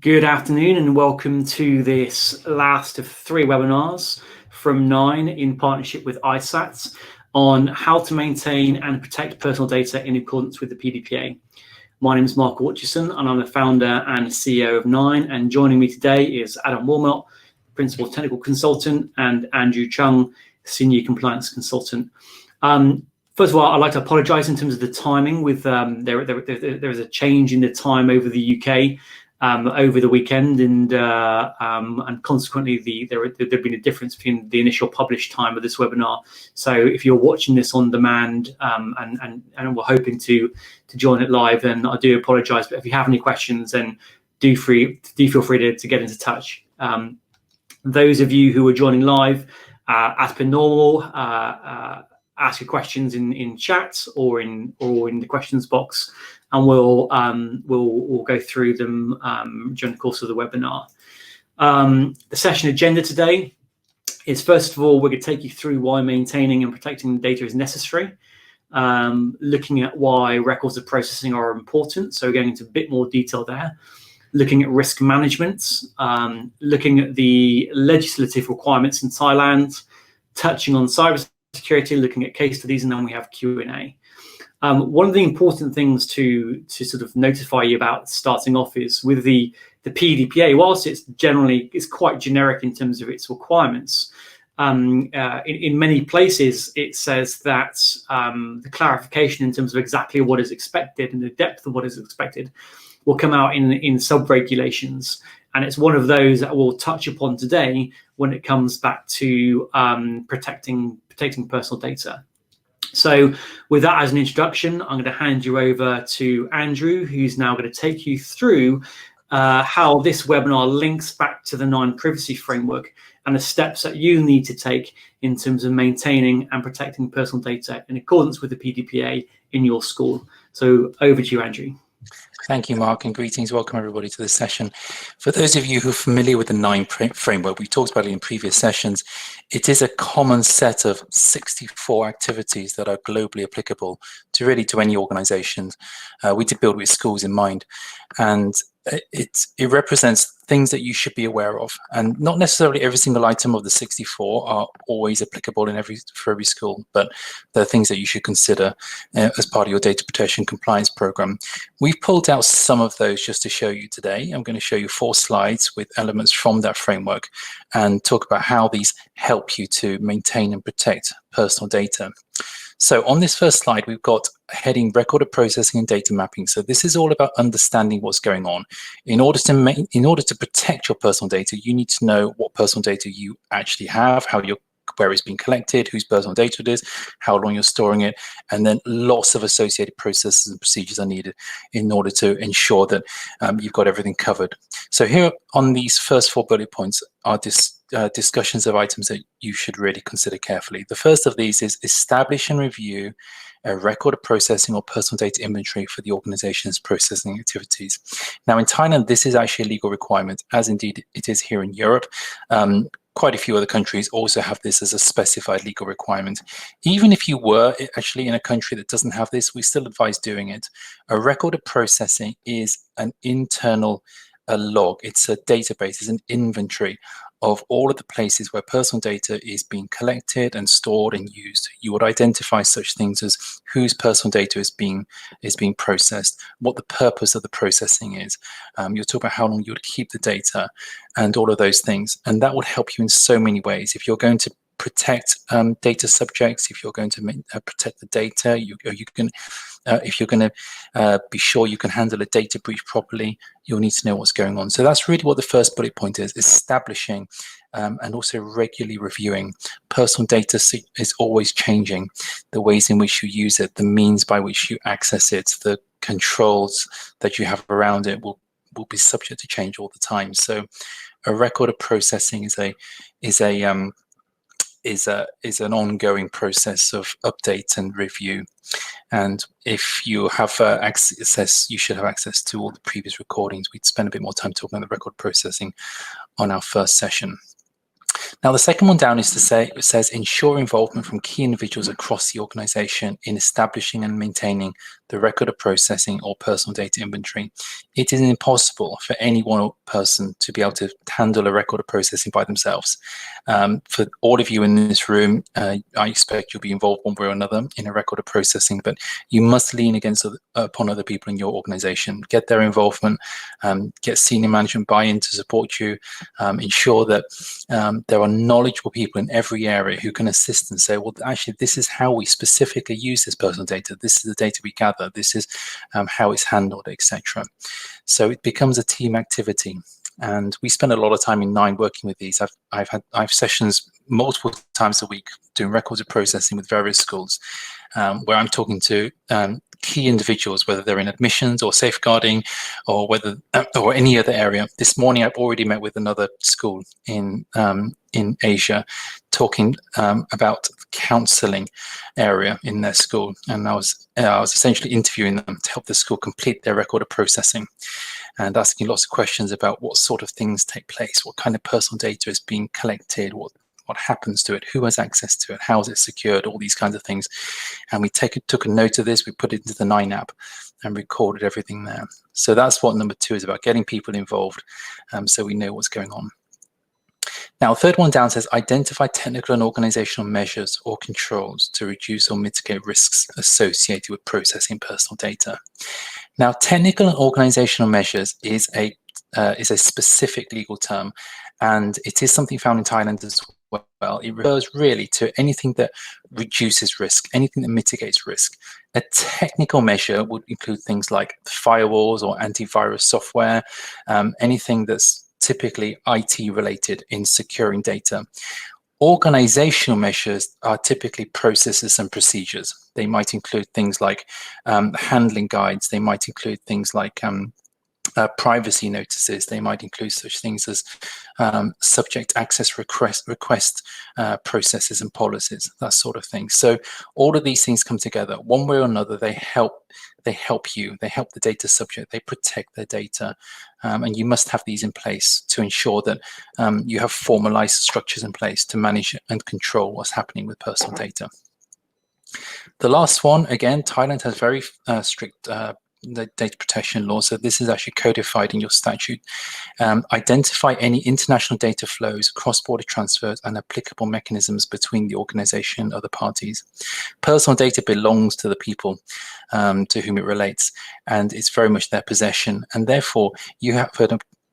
Good afternoon and welcome to this last of 3 webinars from 9 in partnership with ISAT on how to maintain and protect personal data in accordance with the PDPA. My name is Mark Orchison and I'm the founder and CEO of 9, and joining me today is Adam Wilmot, Principal Technical Consultant, and Andrew Chung, Senior Compliance Consultant. First of all, I'd like to apologise in terms of the timing. With there is a change in the time over the UK over the weekend, and consequently there'd been a difference between the initial published time of this webinar. So if you're watching this on demand and we're hoping to join it live, then I do apologise. But if you have any questions, then do feel free to get into touch. Those of you who are joining live, as per normal, ask your questions in chat or in the questions box, and we'll go through them during the course of the webinar. The session agenda today is, first of all, we're going to take you through why maintaining and protecting the data is necessary, looking at why records of processing are important, so going into a bit more detail there, looking at risk management, looking at the legislative requirements in Thailand, touching on cybersecurity, looking at case studies, and then we have Q&A. One of the important things to sort of notify you about starting off is with the PDPA. Whilst it's quite generic in terms of its requirements, in many places it says that the clarification in terms of exactly what is expected and the depth of what is expected will come out in sub-regulations, and it's one of those that we'll touch upon today when it comes back to protecting personal data. So with that as an introduction, I'm going to hand you over to Andrew, who's now going to take you through how this webinar links back to the 9 privacy framework and the steps that you need to take in terms of maintaining and protecting personal data in accordance with the PDPA in your school. So over to you, Andrew. Thank you, Mark, and greetings. Welcome, everybody, to this session. For those of you who are familiar with the 9 framework, we talked about it in previous sessions. It is a common set of 64 activities that are globally applicable to any organization. We did build with schools in mind, and it represents things that you should be aware of, and not necessarily every single item of the 64 are always applicable for every school, but there are things that you should consider as part of your data protection compliance program. We've pulled out some of those just to show you today. I'm going to show you 4 slides with elements from that framework and talk about how these help you to maintain and protect personal data. So on this first slide, we've got a heading record of processing and data mapping. So this is all about understanding what's going on. In order to protect your personal data, you need to know what personal data you actually have, where it's being collected, whose personal data it is, how long you're storing it, and then lots of associated processes and procedures are needed in order to ensure that you've got everything covered. So here on these first 4 bullet points are discussions of items that you should really consider carefully. The first of these is establish and review a record of processing or personal data inventory for the organization's processing activities. Now, in Thailand, this is actually a legal requirement, as indeed it is here in Europe. Quite a few other countries also have this as a specified legal requirement. Even if you were actually in a country that doesn't have this, we still advise doing it. A record of processing is an internal log. It's a database, it's an inventory of all of the places where personal data is being collected and stored and used. You would identify such things as whose personal data is being processed, what the purpose of the processing is. You'll talk about how long you would keep the data and all of those things. And that would help you in so many ways. If you're going to protect data subjects, if you're going to protect the data, if you're going to be sure you can handle a data breach properly, you'll need to know what's going on. So that's really what the first bullet point is, establishing and also regularly reviewing. Personal data is always changing. The ways in which you use it, the means by which you access it, the controls that you have around it will be subject to change all the time. So a record of processing is an ongoing process of update and review. And if you have access, you should have access to all the previous recordings. We'd spend a bit more time talking about the record processing on our first session. Now, the second one down is it says ensure involvement from key individuals across the organization in establishing and maintaining the record of processing, or personal data inventory. It is impossible for any one person to be able to handle a record of processing by themselves. For all of you in this room, I expect you'll be involved one way or another in a record of processing, but you must lean upon other people in your organization. Get their involvement, get senior management buy-in to support you, ensure that there are knowledgeable people in every area who can assist and say, well, actually, this is how we specifically use this personal data. This is the data we gather. This is how it's handled, etc. So it becomes a team activity. And we spend a lot of time in 9 working with these. I've sessions multiple times a week doing records of processing with various schools, where I'm talking to key individuals, whether they're in admissions or safeguarding, or whether or any other area. This morning, I've already met with another school in Asia, talking about the counselling area in their school, and I was essentially interviewing them to help the school complete their record of processing, and asking lots of questions about what sort of things take place, what kind of personal data is being collected, what happens to it, who has access to it, how is it secured, all these kinds of things. And we took a note of this, we put it into the 9 app and recorded everything there. So that's what number 2 is about, getting people involved, so we know what's going on. Now, third one down says, identify technical and organizational measures or controls to reduce or mitigate risks associated with processing personal data. Now, technical and organizational measures is a specific legal term, and it is something found in Thailand as well. It refers really to anything that reduces risk, anything that mitigates risk. A technical measure would include things like firewalls or antivirus software, anything that's typically IT related in securing data. Organizational measures are typically processes and procedures. They might include things like handling guides. They might include things like privacy notices. They might include such things as subject access request processes and policies, that sort of thing. So all of these things come together. One way or another, they help you. They help the data subject. They protect their data. And you must have these in place to ensure that you have formalized structures in place to manage and control what's happening with personal data. The last one, again, Thailand has very strict the data protection law, so this is actually codified in your statute. Identify any international data flows, cross-border transfers, and applicable mechanisms between the organization and other parties. Personal data belongs to the people to whom it relates, and it's very much their possession, and therefore you have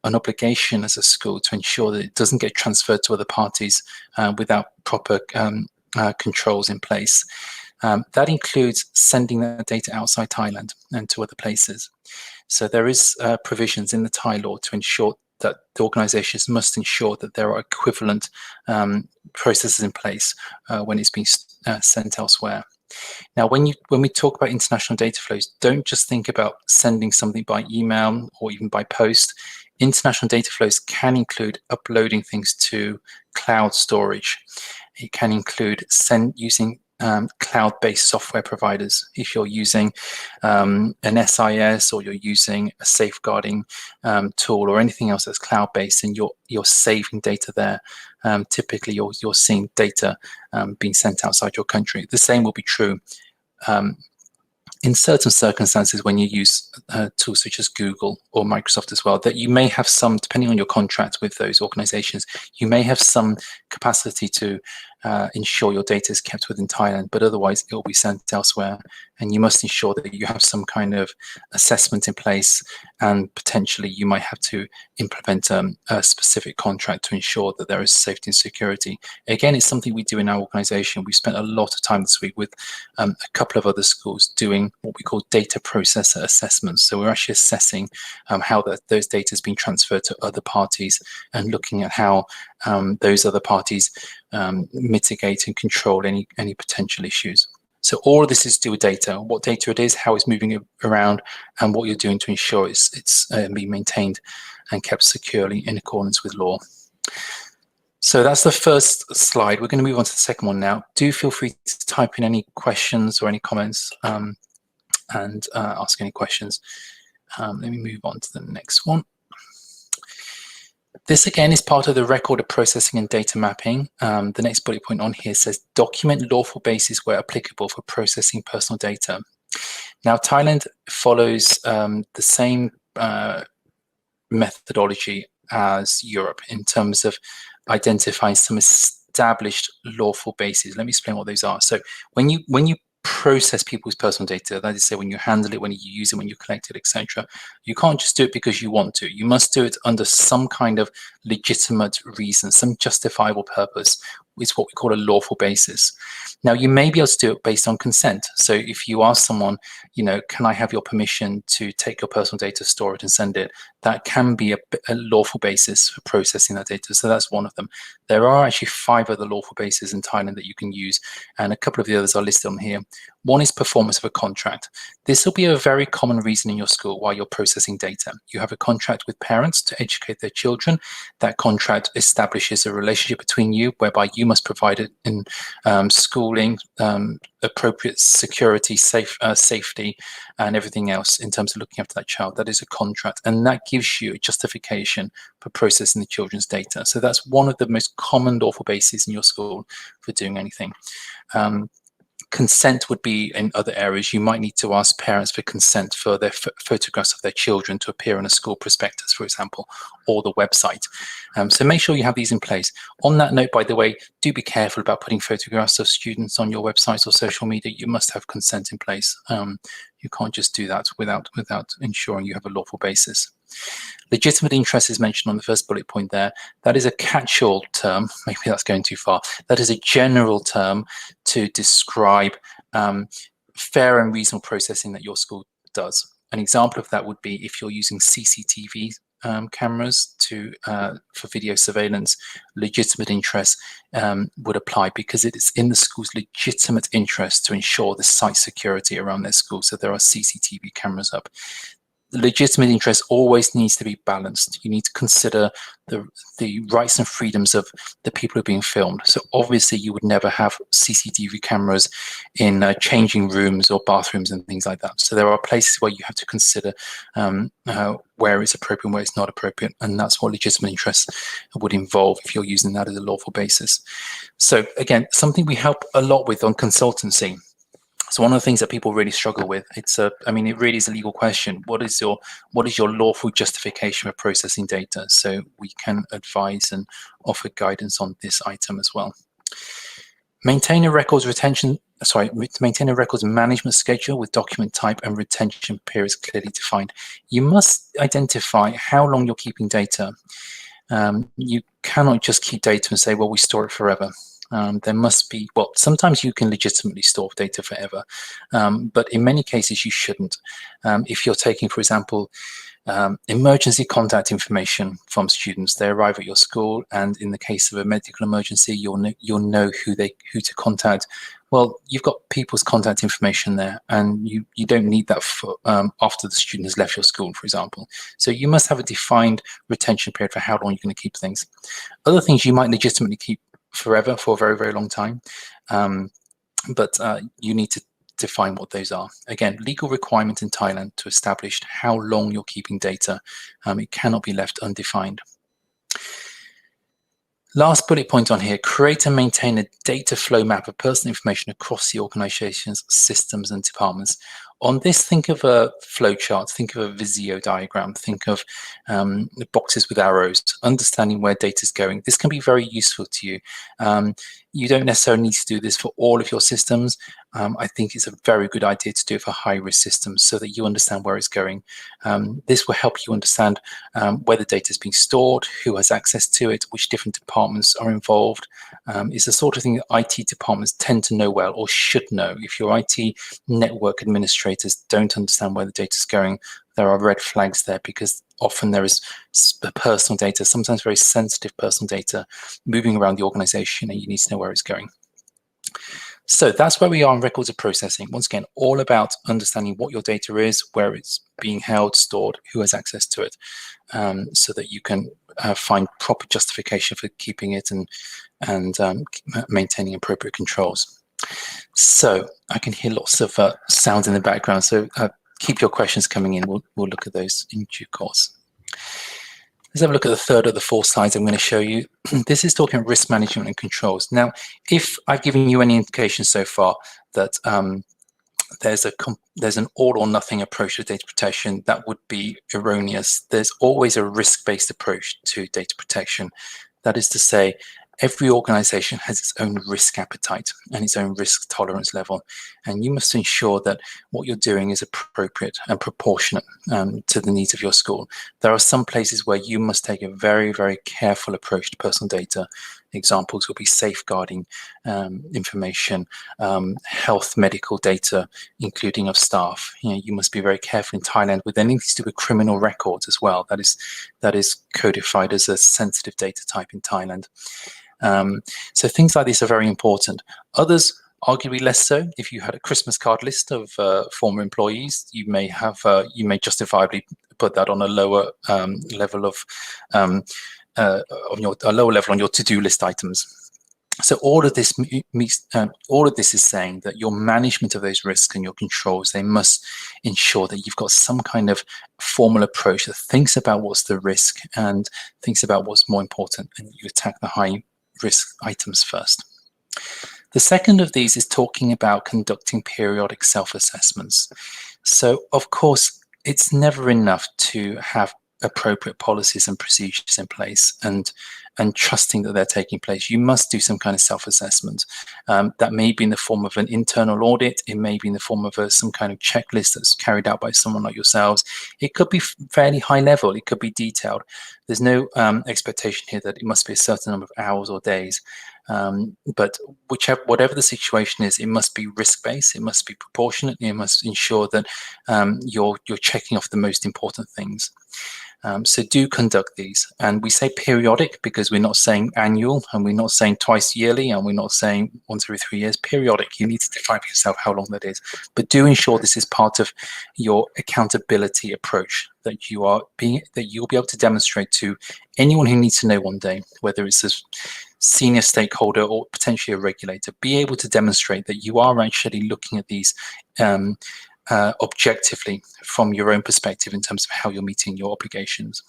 an obligation as a school to ensure that it doesn't get transferred to other parties without proper controls in place. That includes sending that data outside Thailand and to other places. So there is provisions in the Thai law to ensure that the organizations must ensure that there are equivalent processes in place when it's being sent elsewhere. Now, when we talk about international data flows, don't just think about sending something by email or even by post. International data flows can include uploading things to cloud storage. It can include using cloud-based software providers. If you're using an SIS or you're using a safeguarding tool or anything else that's cloud-based and you're saving data there, typically you're seeing data being sent outside your country. The same will be true in certain circumstances when you use tools such as Google or Microsoft as well, that you may have some, depending on your contract with those organizations, you may have some capacity to ensure your data is kept within Thailand, but otherwise it will be sent elsewhere. And you must ensure that you have some kind of assessment in place, and potentially you might have to implement a specific contract to ensure that there is safety and security. Again, it's something we do in our organization. We spent a lot of time this week with a couple of other schools doing what we call data processor assessments. So we're actually assessing how those data is being transferred to other parties and looking at how those other parties mitigate and control any potential issues. So all of this is to do with data, what data it is, how it's moving around, and what you're doing to ensure it's being maintained and kept securely in accordance with law. So that's the first slide. We're going to move on to the second one now. Do feel free to type in any questions or any comments and ask any questions. Let me move on to the next one. This again is part of the record of processing and data mapping. The next bullet point on here says document lawful basis where applicable for processing personal data. Now, Thailand follows the same methodology as Europe in terms of identifying some established lawful bases. Let me explain what those are. So when you process people's personal data, that is to say when you handle it, when you use it, when you collect it, etc., you can't just do it because you want to. You must do it under some kind of legitimate reason, some justifiable purpose. Is what we call a lawful basis. Now, you may be able to do it based on consent. So if you ask someone, can I have your permission to take your personal data, store it, and send it? That can be a lawful basis for processing that data. So that's one of them. There are actually 5 other lawful bases in Thailand that you can use, and a couple of the others are listed on here. One is performance of a contract. This will be a very common reason in your school while you're processing data. You have a contract with parents to educate their children. That contract establishes a relationship between you whereby you must provide it in schooling, appropriate security, safety, and everything else in terms of looking after that child. That is a contract, and that gives you a justification for processing the children's data. So that's one of the most common lawful bases in your school for doing anything. Consent would be in other areas. You might need to ask parents for consent for their photographs of their children to appear in a school prospectus, for example, or the website. So make sure you have these in place. On that note, by the way, do be careful about putting photographs of students on your websites or social media. You must have consent in place. You can't just do that without ensuring you have a lawful basis. Legitimate interest is mentioned on the first bullet point there. That is a catch-all term. Maybe that's going too far. That is a general term to describe fair and reasonable processing that your school does. An example of that would be if you're using CCTV cameras for video surveillance. Legitimate interest would apply because it is in the school's legitimate interest to ensure the site security around their school. So there are CCTV cameras up. The legitimate interest always needs to be balanced. You need to consider the rights and freedoms of the people who are being filmed. So obviously you would never have CCTV cameras in changing rooms or bathrooms and things like that. So there are places where you have to consider where it's appropriate and where it's not appropriate. And that's what legitimate interest would involve if you're using that as a lawful basis. So again, something we help a lot with on consultancy. So one of the things that people really struggle with, it really is a legal question. What is your lawful justification for processing data? So we can advise and offer guidance on this item as well. Maintain a records management schedule with document type and retention periods clearly defined. You must identify how long you're keeping data. You cannot just keep data and say, well, we store it forever. There must be, well, sometimes you can legitimately store data forever, but in many cases you shouldn't. If you're taking, for example, emergency contact information from students, they arrive at your school, and in the case of a medical emergency, you'll know who to contact. Well, you've got people's contact information there, and you don't need that for, after the student has left your school, for example. So you must have a defined retention period for how long you're going to keep things. Other things you might legitimately keep forever, for a very, very long time, but you need to define what those are. Again, legal requirement in Thailand to establish how long you're keeping data. It cannot be left undefined. Last bullet point on here, create and maintain a data flow map of personal information across the organization's systems and departments. On this, think of a flow chart, think of a Visio diagram, think of the boxes with arrows, understanding where data is going. This can be very useful to you. You don't necessarily need to do this for all of your systems. I think it's a very good idea to do it for high-risk systems so that you understand where it's going. This will help you understand where the data is being stored, who has access to it, which different departments are involved. It's the sort of thing that IT departments tend to know well or should know. If your IT network administrators don't understand where the data is going, there are red flags there, because often there is personal data, sometimes very sensitive personal data, moving around the organization, and you need to know where it's going. So that's where we are in records of processing. Once again, all about understanding what your data is, where it's being held, stored, who has access to it, so that you can find proper justification for keeping it and maintaining appropriate controls. So I can hear lots of sounds in the background, so keep your questions coming in. We'll look at those in due course. Let's have a look at the third of the 4 slides I'm going to show you. This is talking about risk management and controls. Now, if I've given you any indication so far that there's an all or nothing approach to data protection. That would be erroneous. There's always a risk-based approach to data protection. That is to say, every organization has its own risk appetite and its own risk tolerance level, and you must ensure that what you're doing is appropriate and proportionate to the needs of your school. There are some places where you must take a very, very careful approach to personal data. Examples will be safeguarding information, health, medical data, including of staff. You must be very careful in Thailand with anything to do with criminal records as well. That is codified as a sensitive data type in Thailand. So things like this are very important. Others, arguably less so. If you had a Christmas card list of former employees, you may justifiably put that on a lower level on your to-do list items. So all of this is saying that your management of those risks and your controls, they must ensure that you've got some kind of formal approach that thinks about what's the risk and thinks about what's more important, and you attack the high risk items first. The second of these is talking about conducting periodic self-assessments. So of course, it's never enough to have appropriate policies and procedures in place and trusting that they're taking place. You must do some kind of self-assessment. That may be in the form of an internal audit. It may be in the form of some kind of checklist that's carried out by someone like yourselves. It could be fairly high level. It could be detailed. There's no expectation here that it must be a certain number of hours or days. But whatever the situation is, it must be risk-based. It must be proportionate. It must ensure that you're checking off the most important things. So do conduct these, and we say periodic because we're not saying annual, and we're not saying twice yearly, and we're not saying once every 3 years. Periodic, you need to define for yourself how long that is, but do ensure this is part of your accountability approach, that you'll be able to demonstrate to anyone who needs to know one day, whether it's a senior stakeholder or potentially a regulator, be able to demonstrate that you are actually looking at these objectively from your own perspective in terms of how you're meeting your obligations.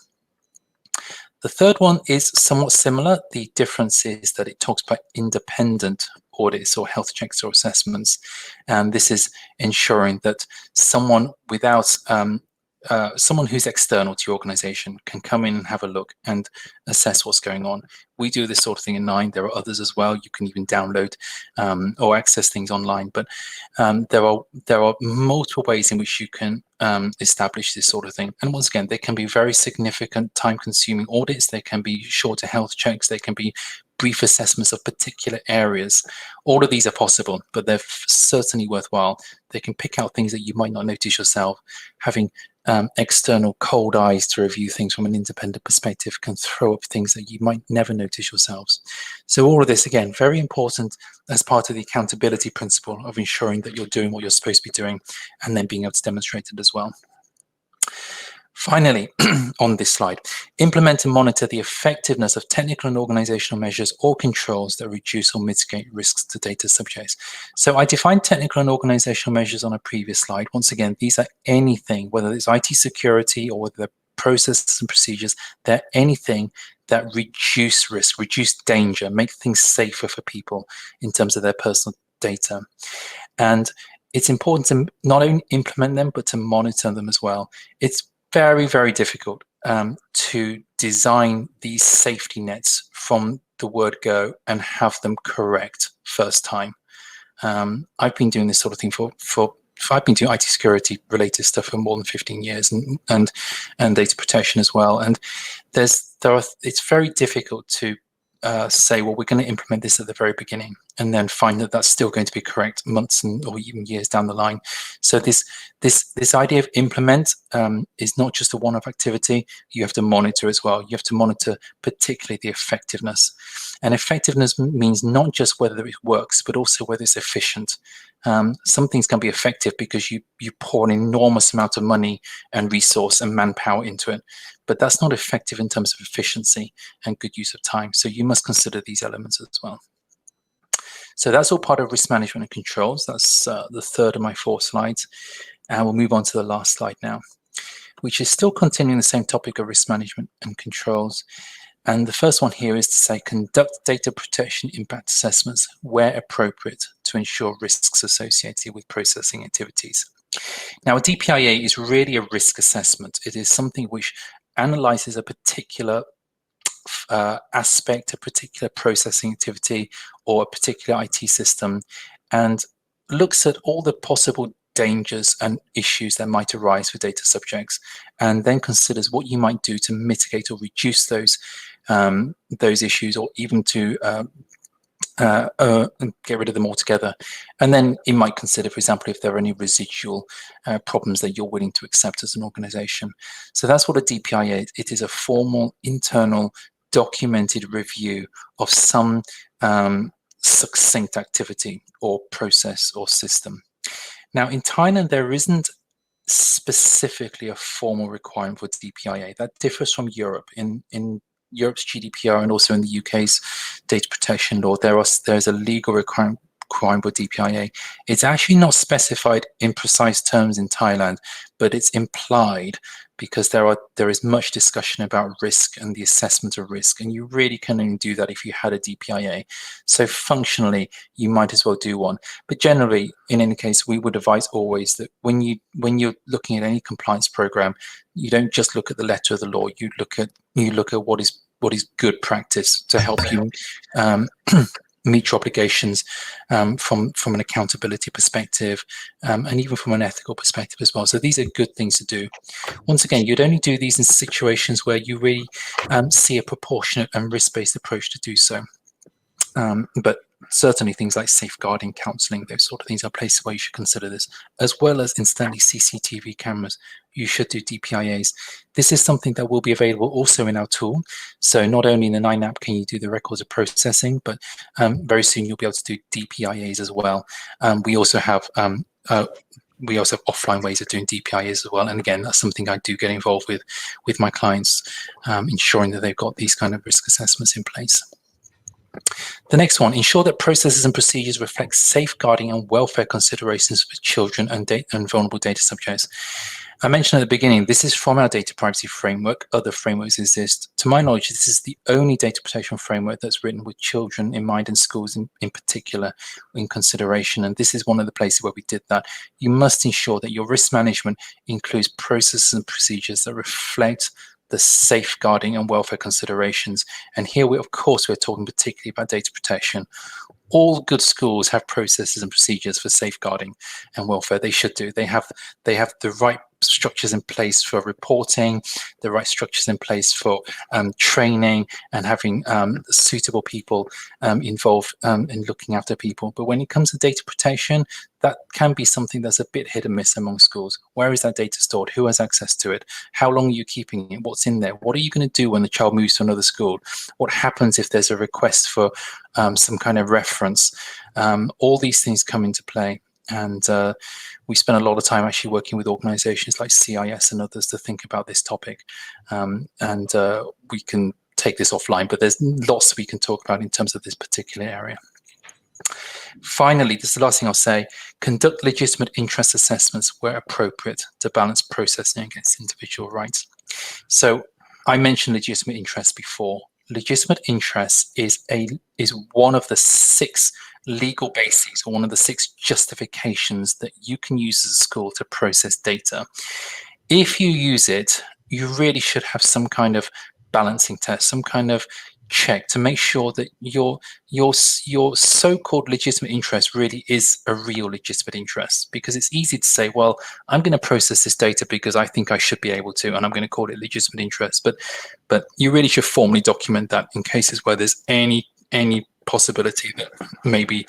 The third one is somewhat similar. The difference is that it talks about independent audits or health checks or assessments, and this is ensuring that someone who's external to your organization can come in and have a look and assess what's going on. We do this sort of thing in 9. There are others as well. You can even download or access things online, but there are multiple ways in which you can establish this sort of thing. And once again, they can be very significant, time-consuming audits. They can be shorter health checks. They can be brief assessments of particular areas. All of these are possible, but they're certainly worthwhile. They can pick out things that you might not notice yourself. Having external cold eyes to review things from an independent perspective can throw up things that you might never notice yourselves. So all of this, again, very important as part of the accountability principle of ensuring that you're doing what you're supposed to be doing and then being able to demonstrate it as well. Finally, on this slide, implement and monitor the effectiveness of technical and organizational measures or controls that reduce or mitigate risks to data subjects. So I defined technical and organizational measures on a previous slide. Once again, these are anything, whether it's IT security or whether they're processes and procedures, they're anything that reduce risk, reduce danger, make things safer for people in terms of their personal data. And it's important to not only implement them, but to monitor them as well. It's very, very difficult to design these safety nets from the word go and have them correct first time. I've been doing this sort of thing I've been doing IT security related stuff for more than 15 years and data protection as well. And it's very difficult to say, well, we're going to implement this at the very beginning and then find that that's still going to be correct months or even years down the line. So this idea of implement is not just a one-off activity. You have to monitor as well. You have to monitor particularly the effectiveness. And effectiveness means not just whether it works, but also whether it's efficient. Some things can be effective because you pour an enormous amount of money and resource and manpower into it, but that's not effective in terms of efficiency and good use of time. So you must consider these elements as well. So that's all part of risk management and controls. That's the third of my 4 slides. And we'll move on to the last slide now, which is still continuing the same topic of risk management and controls. And the first one here is to say, conduct data protection impact assessments where appropriate to ensure risks associated with processing activities. Now, a DPIA is really a risk assessment. It is something which analyzes a particular aspect, a particular processing activity, or a particular IT system, and looks at all the possible dangers and issues that might arise for data subjects, and then considers what you might do to mitigate or reduce those issues, or even to get rid of them altogether. And then it might consider, for example, if there are any residual problems that you're willing to accept as an organization. So that's what a DPIA is. It is a formal, internal, documented review of some succinct activity or process or system. Now, in Thailand, there isn't specifically a formal requirement for DPIA. That differs from Europe. In Europe's GDPR and also in the UK's data protection law, there's a legal requirement for DPIA. It's actually not specified in precise terms in Thailand, but it's implied because there is much discussion about risk and the assessment of risk, and you really can only do that if you had a DPIA. So functionally, you might as well do one. But generally, in any case, we would advise always that when you're looking at any compliance program, you don't just look at the letter of the law. You look at what is good practice to help you meet your obligations from an accountability perspective, and even from an ethical perspective as well. So these are good things to do. Once again, you'd only do these in situations where you really see a proportionate and risk-based approach to do so. But certainly things like safeguarding, counselling, those sort of things are places where you should consider this, as well as instantly CCTV cameras. You should do DPIAs. This is something that will be available also in our tool. So not only in the 9 app can you do the records of processing, but very soon you'll be able to do DPIAs as well. We also have offline ways of doing DPIAs as well. And again, that's something I do get involved with my clients, ensuring that they've got these kind of risk assessments in place. The next one, ensure that processes and procedures reflect safeguarding and welfare considerations for children and vulnerable data subjects. I mentioned at the beginning, this is from our data privacy framework. Other frameworks exist. To my knowledge, this is the only data protection framework that's written with children in mind and schools in particular in consideration. And this is one of the places where we did that. You must ensure that your risk management includes processes and procedures that reflect the safeguarding and welfare considerations. And here, of course, we're talking particularly about data protection. All good schools have processes and procedures for safeguarding and welfare. They should do. They have the right structures in place for reporting, the right structures in place for training, and having suitable people involved in looking after people. But when it comes to data protection, that can be something that's a bit hit and miss among schools. Where is that data stored? Who has access to it? How long are you keeping it? What's in there? What are you going to do when the child moves to another school? What happens if there's a request for some kind of reference? All these things come into play. And we spend a lot of time actually working with organizations like CIS and others to think about this topic. We can take this offline, but there's lots we can talk about in terms of this particular area. Finally, this is the last thing I'll say, conduct legitimate interest assessments where appropriate to balance processing against individual rights. So I mentioned legitimate interest before. Legitimate interest is one of the 6 legal bases, or one of the 6 justifications that you can use as a school to process data. If you use it, you really should have some kind of balancing test, some kind of check to make sure that your so-called legitimate interest really is a real legitimate interest. Because it's easy to say, well, I'm going to process this data because I think I should be able to, and I'm going to call it legitimate interest. But you really should formally document that in cases where there's any possibility that maybe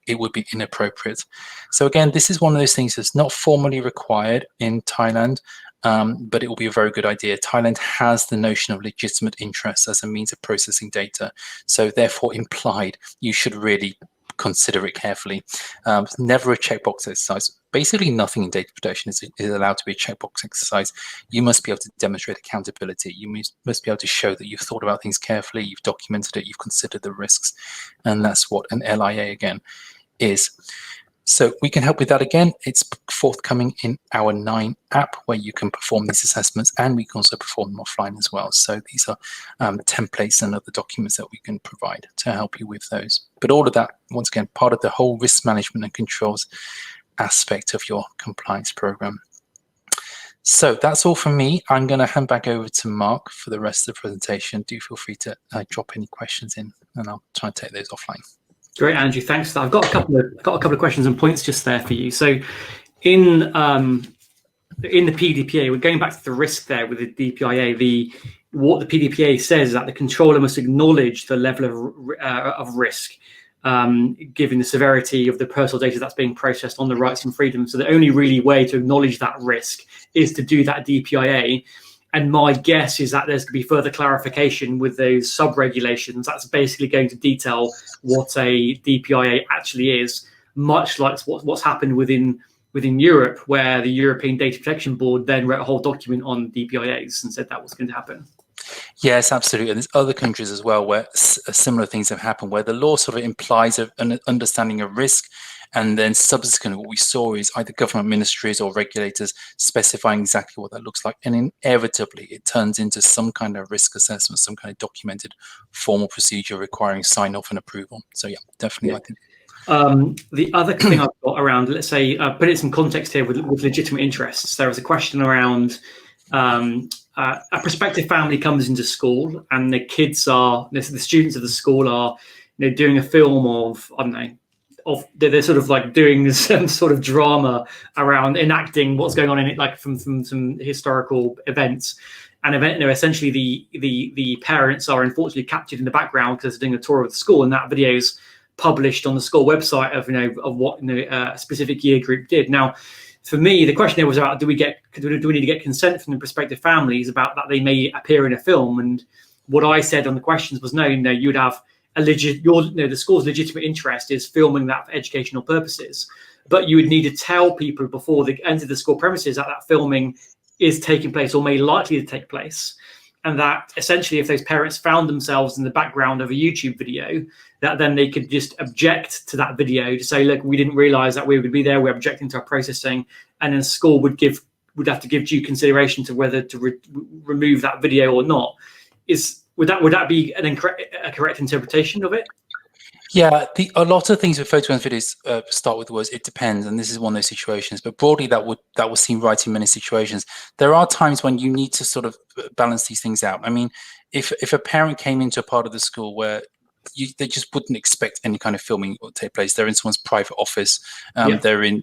it would be inappropriate. So again, this is one of those things that's not formally required in Thailand, but it will be a very good idea. Thailand has the notion of legitimate interest as a means of processing data. So therefore implied, you should really consider it carefully. Never a checkbox exercise. Basically nothing in data protection is allowed to be a checkbox exercise. You must be able to demonstrate accountability. You must be able to show that you've thought about things carefully, you've documented it, you've considered the risks. And that's what an LIA again is. So we can help with that again. It's forthcoming in our 9 app where you can perform these assessments, and we can also perform them offline as well. So these are templates and other documents that we can provide to help you with those. But all of that, once again, part of the whole risk management and controls aspect of your compliance program. So that's all from me. I'm going to hand back over to Mark for the rest of the presentation. Do feel free to drop any questions in, and I'll try and take those offline. Great, Andrew. Thanks. I've got a couple of questions and points just there for you. So, in the PDPA, we're going back to the risk there with the DPIA. What the PDPA says is that the controller must acknowledge the level of risk, given the severity of the personal data that's being processed on the rights and freedoms. So the only really way to acknowledge that risk is to do that DPIA. And my guess is that there's going to be further clarification with those sub-regulations. That's basically going to detail what a DPIA actually is, much like what's happened within Europe, where the European Data Protection Board then wrote a whole document on DPIAs and said that was going to happen. Yes, absolutely. And there's other countries as well where similar things have happened, where the law sort of implies an understanding of risk, and then subsequently what we saw is either government ministries or regulators specifying exactly what that looks like, and inevitably it turns into some kind of risk assessment, some kind of documented formal procedure requiring sign-off and approval. So yeah, definitely. Yeah. I think the other thing I've got around, let's say, put it in some context here with legitimate interests. There was a question around a prospective family comes into school, and the students of the school are, doing a film of, I don't know, they're sort of like doing some sort of drama around enacting what's going on in it, like from some historical events. And essentially the parents are unfortunately captured in the background because they're doing a tour of the school, and that video is published on the school website of what a specific year group did. Now, for me, the question there was about do we need to get consent from the prospective families about that they may appear in a film? And what I said on the questions was no, you would have the school's legitimate interest is filming that for educational purposes, but you would need to tell people before they enter the school premises that filming is taking place or may likely to take place. And that essentially, if those parents found themselves in the background of a YouTube video, that then they could just object to that video to say, look, we didn't realize that we would be there. We're objecting to our processing. And then school would have to give due consideration to whether to remove that video or not. Would that be a correct interpretation of it? Yeah, a lot of things with photo and videos start with the words "it depends," and this is one of those situations. But broadly, that would seem right in many situations. There are times when you need to sort of balance these things out. I mean, if a parent came into a part of the school where they just wouldn't expect any kind of filming to take place. They're in someone's private office. They're in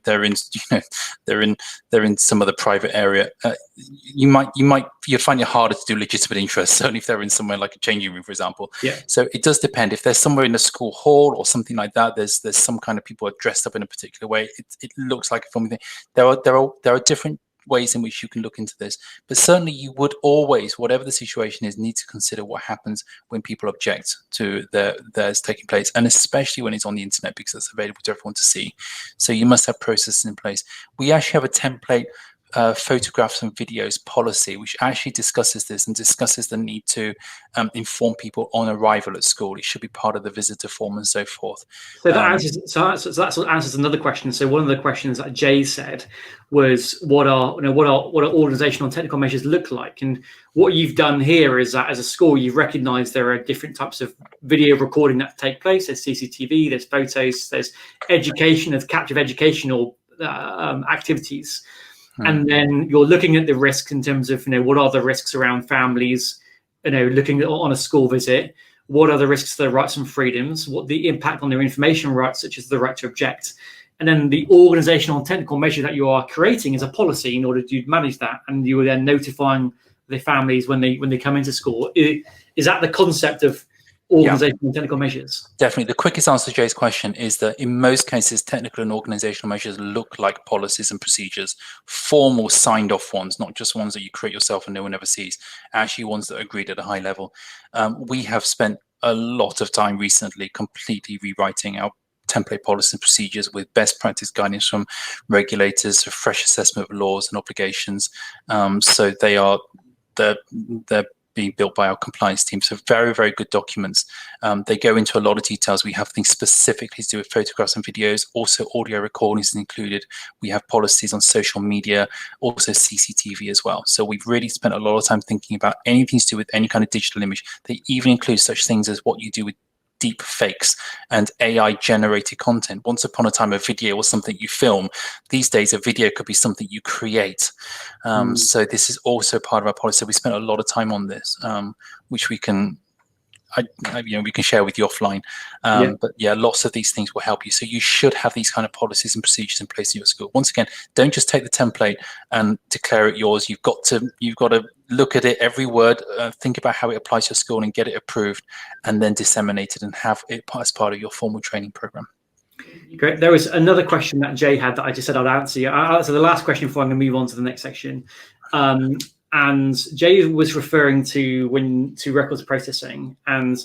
some other private area. You'd find it harder to do legitimate interest, certainly if they're in somewhere like a changing room, for example. Yeah. So it does depend. If there's somewhere in a school hall or something like that, there's some kind of people are dressed up in a particular way. It looks like a filming thing. There are different ways in which you can look into this, but certainly you would always, whatever the situation is, need to consider what happens when people object to theirs taking place, and especially when it's on the internet, because it's available to everyone to see. So you must have processes in place. We actually have a template photographs and videos policy, which actually discusses this and discusses the need to inform people on arrival at school. It should be part of the visitor form and so forth. So that answers another question. So one of the questions that Jay said was, what are organizational and technical measures look like? And what you've done here is that as a school, you've recognized there are different types of video recording that take place. There's CCTV, there's photos, there's education, there's capture of educational activities. And then you're looking at the risks in terms of, what are the risks around families, looking on a school visit, what are the risks to their rights and freedoms, what the impact on their information rights, such as the right to object. And then the organizational and technical measure that you are creating is a policy in order to manage that. And you are then notifying the families when they come into school. Is that the concept of organizational and technical measures? Definitely. The quickest answer to Jay's question is that in most cases, technical and organizational measures look like policies and procedures, formal signed off ones, not just ones that you create yourself and no one ever sees, actually ones that are agreed at a high level. We have spent a lot of time recently completely rewriting our template policies and procedures with best practice guidance from regulators, a fresh assessment of laws and obligations. So they're being built by our compliance team. So very, very good documents. They go into a lot of details. We have things specifically to do with photographs and videos, also audio recordings included. We have policies on social media, also CCTV as well. So we've really spent a lot of time thinking about anything to do with any kind of digital image. They even include such things as what you do with deep fakes and AI generated content. Once upon a time, a video was something you film. These days, a video could be something you create. So this is also part of our policy. So we spent a lot of time on this, which we can, we can share with you offline. But yeah, lots of these things will help you. So you should have these kind of policies and procedures in place in your school. Once again, don't just take the template and declare it yours. You've got to look at it, every word, think about how it applies to your school and get it approved, and then disseminate it and have it as part of your formal training program. Great. There was another question that Jay had that I just said I'd answer. I'll answer the last question before I'm going to move on to the next section. And Jay was referring to records processing, and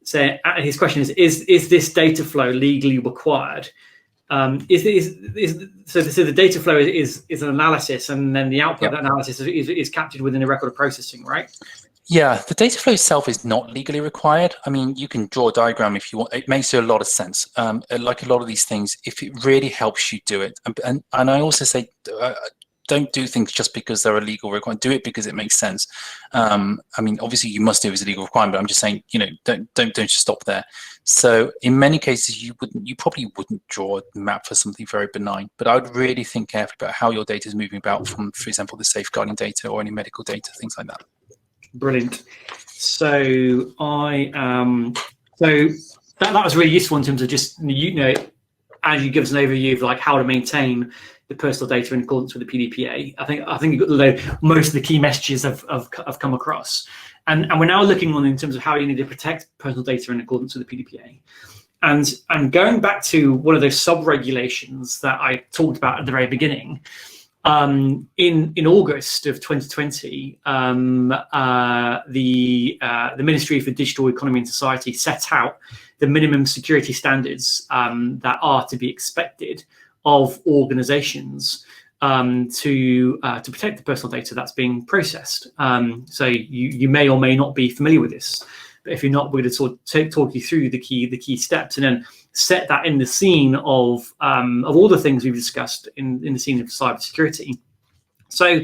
say his question is this data flow legally required? So the data flow is an analysis, and then the output of that analysis is captured within a record of processing, right? Yeah, the data flow itself is not legally required. I mean, you can draw a diagram if you want. It makes a lot of sense. Like a lot of these things, if it really helps you do it, and I also say, don't do things just because they're a legal requirement. Do it because it makes sense. I mean, obviously you must do it as a legal requirement, but I'm just saying, don't just stop there. So in many cases, you probably wouldn't draw a map for something very benign, but I would really think carefully about how your data is moving about from, for example, the safeguarding data or any medical data, things like that. Brilliant. So that was really useful in terms of just, as you give us an overview of like how to maintain the personal data in accordance with the PDPA. I think most of the key messages have come across, and we're now looking on in terms of how you need to protect personal data in accordance with the PDPA. And going back to one of those sub-regulations that I talked about at the very beginning, in August of 2020, the Ministry for Digital Economy and Society set out the minimum security standards that are to be expected of organizations to protect the personal data that's being processed. So you may or may not be familiar with this, but if you're not, we're going to sort of talk you through the key steps, and then set that in the scene of all the things we've discussed in the scene of cybersecurity. So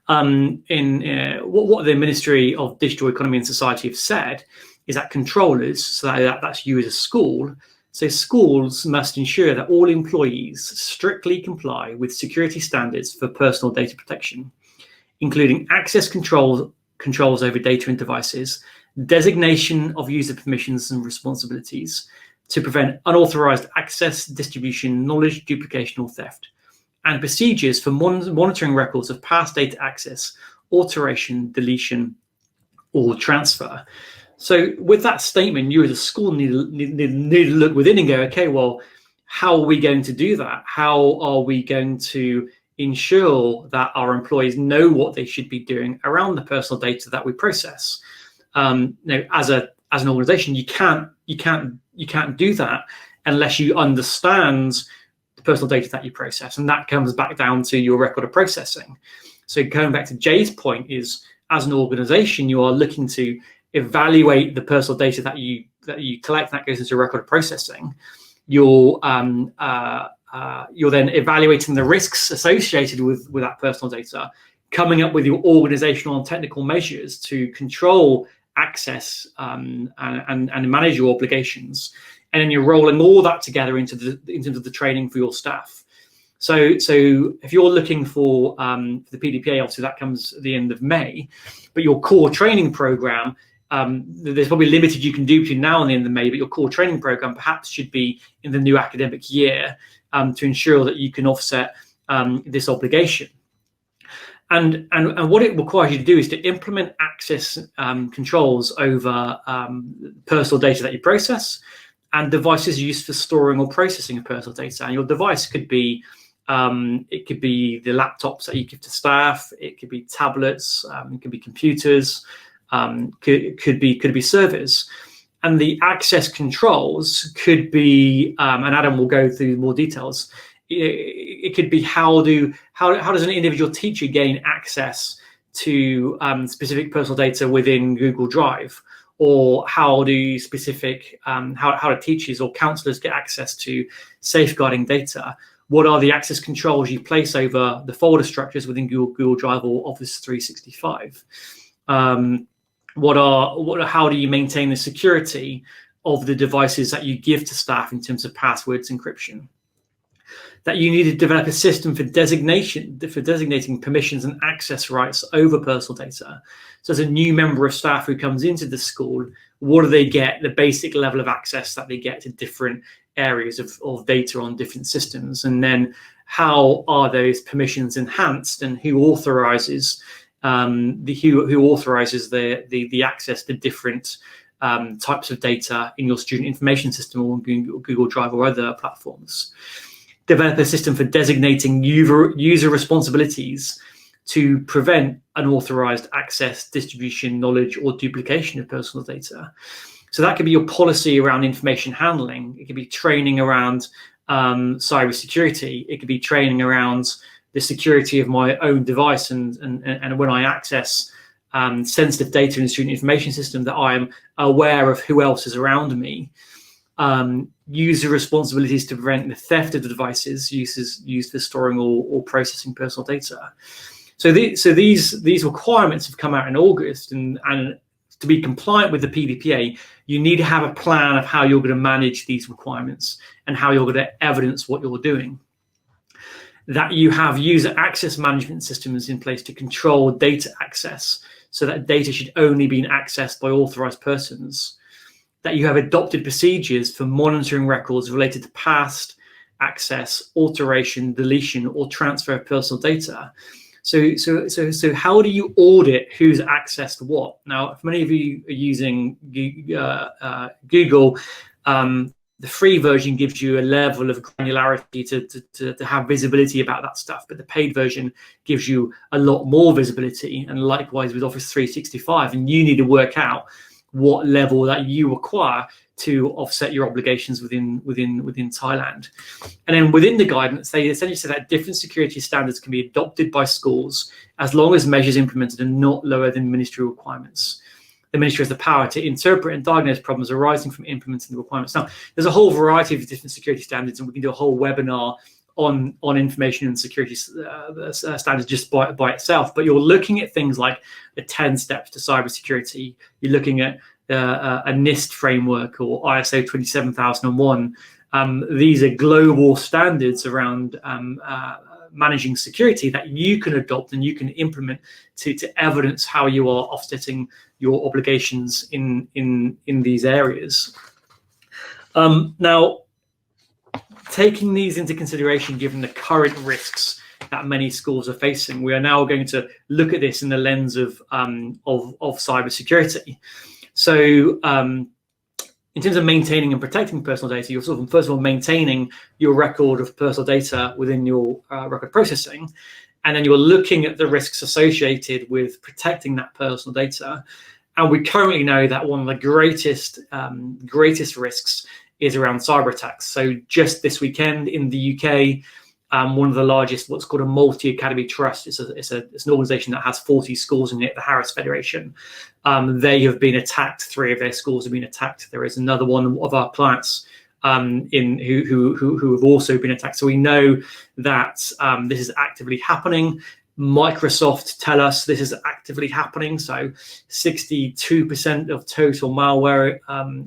what the Ministry of Digital Economy and Society have said is that controllers, so that's you as a school, so schools must ensure that all employees strictly comply with security standards for personal data protection, including access controls over data and devices, designation of user permissions and responsibilities to prevent unauthorized access, distribution, knowledge duplication, or theft, and procedures for monitoring records of past data access, alteration, deletion, or transfer. So with that statement, you as a school need to look within and go, okay, well, how are we going to do that? How are we going to ensure that our employees know what they should be doing around the personal data that we process? As an organization, you can't do that unless you understand the personal data that you process, and that comes back down to your record of processing. So going back to Jay's point is, as an organization, you are looking to evaluate the personal data that you collect that goes into record of processing. You're then evaluating the risks associated with that personal data, coming up with your organizational and technical measures to control access and manage your obligations, and then you're rolling all that together into the training for your staff. So if you're looking for the PDPA, obviously that comes at the end of May, but your core training program, there's probably limited you can do between now and the end of May, but your core training program perhaps should be in the new academic year to ensure that you can offset this obligation. And what it requires you to do is to implement access controls over personal data that you process and devices used for storing or processing of personal data. And your device could be it could be the laptops that you give to staff, it could be tablets, it could be computers, could be servers. And the access controls could be, and Adam will go through more details. It could be how does an individual teacher gain access to specific personal data within Google Drive? Or how do specific, how do teachers or counselors get access to safeguarding data? What are the access controls you place over the folder structures within Google Drive or Office 365? How do you maintain the security of the devices that you give to staff in terms of passwords encryption? That you need to develop a system for designating permissions and access rights over personal data. So as a new member of staff who comes into the school, what do they get, the basic level of access that they get to different areas of data on different systems? And then how are those permissions enhanced, and who authorizes who authorizes the access to different types of data in your student information system or Google Drive or other platforms? Develop a system for designating user responsibilities to prevent unauthorized access, distribution, knowledge, or duplication of personal data. So that could be your policy around information handling. It could be training around cybersecurity. It could be training around the security of my own device and when I access sensitive data in the student information system, that I am aware of who else is around me. User responsibilities to prevent the theft of the devices used for storing or processing personal data. So these requirements have come out in August, and to be compliant with the PDPA, you need to have a plan of how you're going to manage these requirements and how you're going to evidence what you're doing. That you have user access management systems in place to control data access, so that data should only be accessed by authorized persons. That you have adopted procedures for monitoring records related to past access, alteration, deletion, or transfer of personal data. So how do you audit who's accessed what? Now, if many of you are using Google, the free version gives you a level of granularity to have visibility about that stuff, but the paid version gives you a lot more visibility, and likewise with Office 365, and you need to work out what level that you require to offset your obligations within Thailand. And then within the guidance, they essentially say that different security standards can be adopted by schools as long as measures implemented are not lower than ministry requirements. The ministry has the power to interpret and diagnose problems arising from implementing the requirements. Now, there's a whole variety of different security standards, and we can do a whole webinar on information and security standards just by itself. But you're looking at things like the 10 steps to cybersecurity. You're looking at a NIST framework or ISO 27001. These are global standards around managing security that you can adopt and you can implement to evidence how you are offsetting your obligations in these areas. Now, taking these into consideration, given the current risks that many schools are facing, we are now going to look at this in the lens of cybersecurity. So in terms of maintaining and protecting personal data, you're sort of, first of all, maintaining your record of personal data within your record processing, and then you're looking at the risks associated with protecting that personal data. And we currently know that one of the greatest risks is around cyber attacks. So just this weekend in the UK, one of the largest, what's called a multi-academy trust, it's an organization that has 40 schools in it, the Harris Federation. They have been attacked. 3 of their schools have been attacked. There is another one of our clients who have also been attacked. So we know that this is actively happening. Microsoft tell us this is actively happening. So 62% of total malware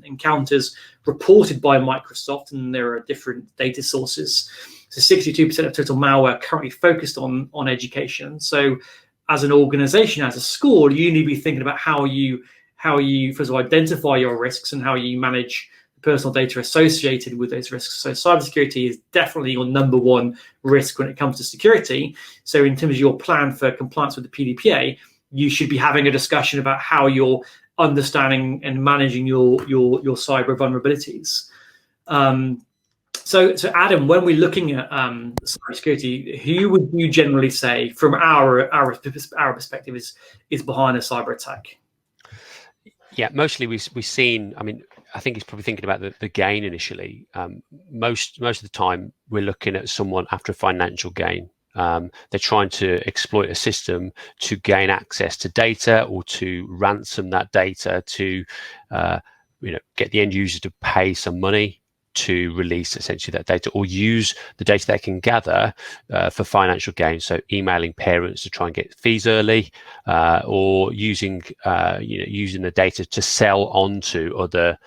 encounters reported by Microsoft, and there are different data sources. So 62% of total malware currently focused on education. So as an organization, as a school, you need to be thinking about how you first of all identify your risks and how you manage personal data associated with those risks. So cybersecurity is definitely your number one risk when it comes to security. So in terms of your plan for compliance with the PDPA, you should be having a discussion about how you're understanding and managing your cyber vulnerabilities. So Adam, when we're looking at cybersecurity, who would you generally say, from our perspective, is behind a cyber attack? Yeah, mostly we've seen. I mean, I think he's probably thinking about the gain initially. Most of the time, we're looking at someone after a financial gain. they're trying to exploit a system to gain access to data or to ransom that data to get the end user to pay some money to release essentially that data, or use the data they can gather for financial gain. So emailing parents to try and get fees early, or using using the data to sell on to other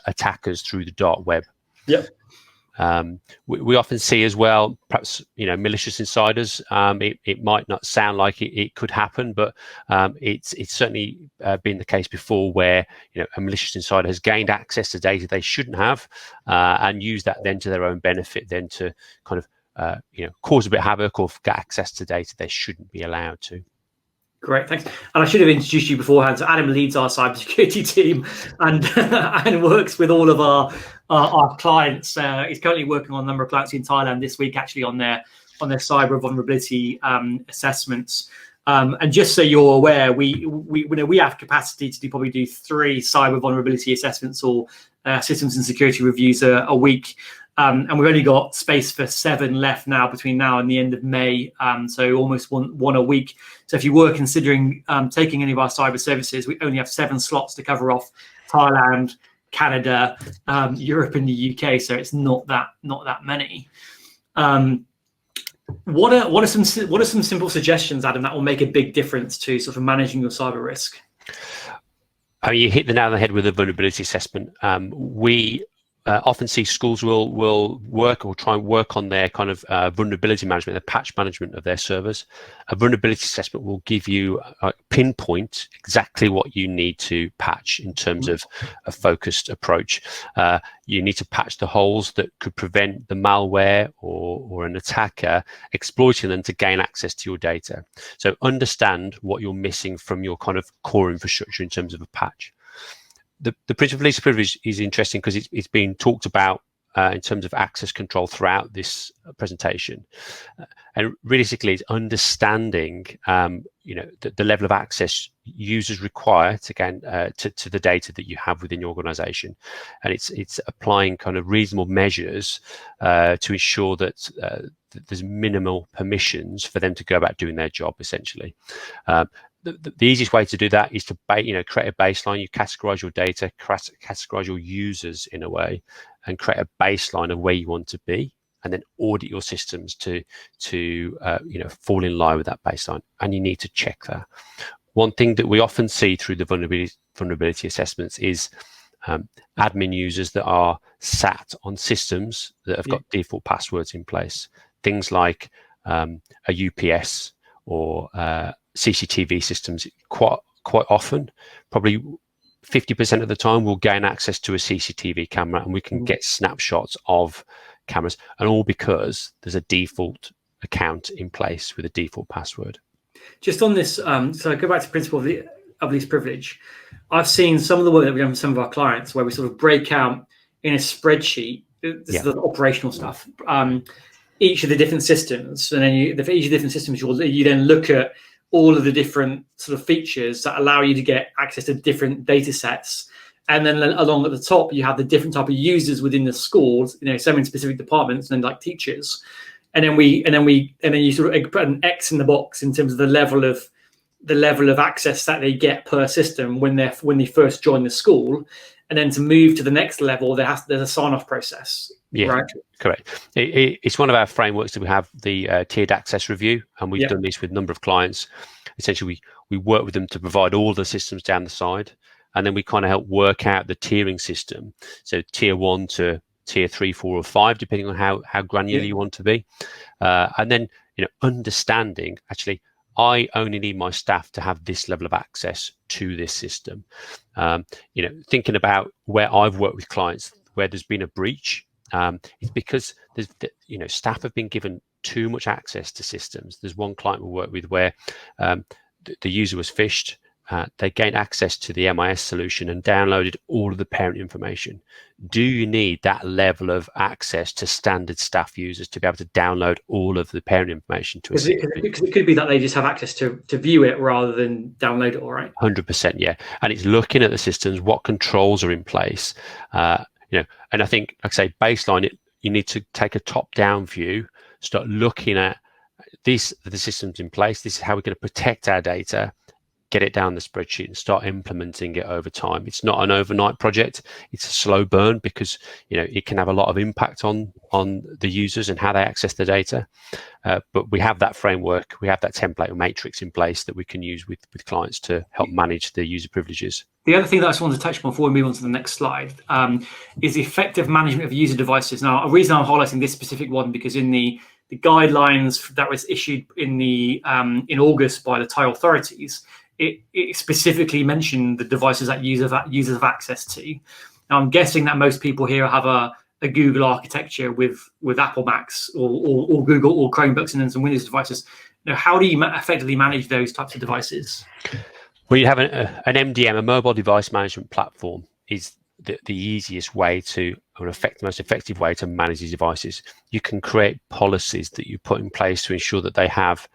attackers through the dark web. Yep. We often see as well, perhaps malicious insiders. It might not sound like it could happen, but it's certainly been the case before, where a malicious insider has gained access to data they shouldn't have, and use that then to their own benefit, then to kind of cause a bit of havoc or get access to data they shouldn't be allowed to. Great, thanks. And I should have introduced you beforehand. So Adam leads our cybersecurity team and and works with all of our clients. He's currently working on a number of clients in Thailand this week, actually on their cyber vulnerability assessments. And just so you're aware, we have capacity to probably do 3 cyber vulnerability assessments or systems and security reviews a week. And we've only got space for 7 left now between now and the end of May, so almost one a week. So if you were considering taking any of our cyber services, we only have 7 slots to cover off Thailand, Canada, Europe, and the UK. So it's not that many. What are some simple suggestions, Adam, that will make a big difference to sort of managing your cyber risk? You hit the nail on the head with the vulnerability assessment. We often see schools will work or try and work on their kind of vulnerability management, the patch management of their servers. A vulnerability assessment will give you pinpoint exactly what you need to patch in terms of a focused approach. You need to patch the holes that could prevent the malware or an attacker exploiting them to gain access to your data. So understand what you're missing from your kind of core infrastructure in terms of a patch. The principle of least privilege is interesting because it's been talked about in terms of access control throughout this presentation, and realistically, it's understanding the level of access users require to gain to the data that you have within your organization, and it's applying kind of reasonable measures to ensure that there's minimal permissions for them to go about doing their job, essentially. The easiest way to do that is to create a baseline. You categorize your data, categorize your users in a way, and create a baseline of where you want to be, and then audit your systems to fall in line with that baseline. And you need to check that. One thing that we often see through the vulnerability assessments is admin users that are sat on systems that have got default passwords in place. Things like a UPS or CCTV systems. Quite often, probably 50% of the time, we'll gain access to a CCTV camera and we can get snapshots of cameras, and all because there's a default account in place with a default password. Just on this, so I go back to the principle of least privilege. I've seen some of the work that we've done with some of our clients where we sort of break out in a spreadsheet, this is the operational stuff, each of the different systems, and then for each of the different systems, you then look at all of the different sort of features that allow you to get access to different data sets. And then along at the top, you have the different type of users within the schools, some in specific departments and like teachers. And then you sort of put an X in the box in terms of the level of access that they get per system when they first join the school. And then to move to the next level, there's a sign-off process. Yeah, right? Correct. It's one of our frameworks that we have, the tiered access review, and we've done this with a number of clients. Essentially, we work with them to provide all the systems down the side, and then we kind of help work out the tiering system. So tier 1 to tier 3, 4, or 5, depending on how granular you want to be. And then understanding, actually, I only need my staff to have this level of access to this system. Thinking about where I've worked with clients where there's been a breach, it's because there's staff have been given too much access to systems. There's one client we work with where the user was phished. They gained access to the MIS solution and downloaded all of the parent information. Do you need that level of access to standard staff users to be able to download all of the parent information to a because it could be that they just have access to view it rather than download it, all right? 100%, yeah. And it's looking at the systems, what controls are in place. And I think, like I say, baseline, you need to take a top-down view, start looking at these are the systems in place. This is how we're going to protect our data, get it down the spreadsheet and start implementing it over time. It's not an overnight project. It's a slow burn because, you know, it can have a lot of impact on the users and how they access the data. But we have that framework, we have that template or matrix in place that we can use with clients to help manage the user privileges. The other thing that I just wanted to touch upon before we move on to the next slide is the effective management of user devices. Now, a reason I'm highlighting this specific one, because in the guidelines that was issued in August by the Thai authorities, it specifically mentioned the devices that users have access to. Now, I'm guessing that most people here have a Google architecture with Apple Macs or Google or Chromebooks and then some Windows devices. Now, how do you effectively manage those types of devices? Well, you have an MDM, a mobile device management platform, is the easiest way to, or most effective way to manage these devices. You can create policies that you put in place to ensure that they have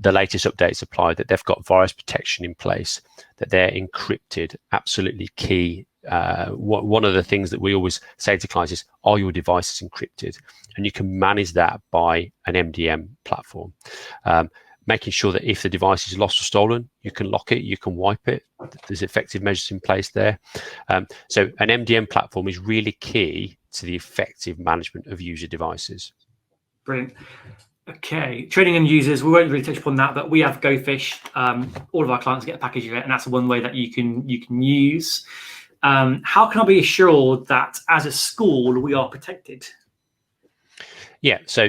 the latest updates applied, that they've got virus protection in place, that they're encrypted. Absolutely key. One of the things that we always say to clients is, are your devices encrypted? And you can manage that by an MDM platform. Making sure that if the device is lost or stolen, you can lock it, you can wipe it. There's effective measures in place there. So an MDM platform is really key to the effective management of user devices. Brilliant. Okay, training on users, we won't really touch upon that, but we have GoFish. All of our clients get a package of it, and that's one way that you can use. How can I be assured that as a school we are protected? Yeah, so